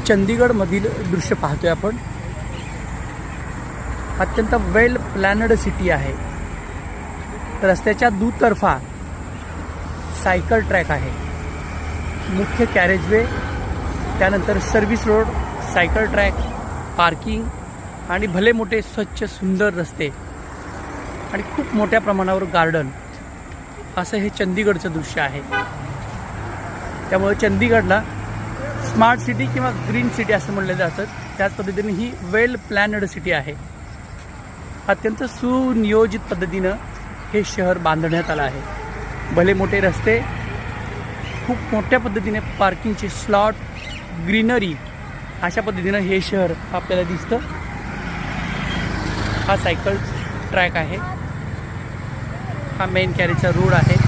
चंदीगडमधील दृश्य पाहतोय आपण। अत्यंत वेल प्लॅनड सिटी आहे। रस्त्याच्या दुतर्फा सायकल ट्रॅक आहे, मुख्य कॅरेजवे, त्यानंतर service road, cycle track, parking आणि भले मोठे स्वच्छ सुंदर रस्ते आणि खूप मोठ्या प्रमाणावर गार्डन, असं हे चंदीगडचं दृश्य आहे। त्यामुळे चंदीगडला स्मार्ट सिटी किंवा ग्रीन सिटी असं म्हणलं जातं। त्याच पद्धतीने ही वेल प्लॅनड सिटी आहे। अत्यंत सुनियोजित पद्धतीनं हे शहर बांधण्यात आलं आहे। भले मोठे रस्ते, खूप मोठ्या पद्धतीने पार्किंगचे स्लॉट, ग्रीनरी, अशा पद्धतीनं हे शहर आपल्याला दिसतं। हा सायकल ट्रॅक आहे, हा मेन कॅरेजचा रोड आहे।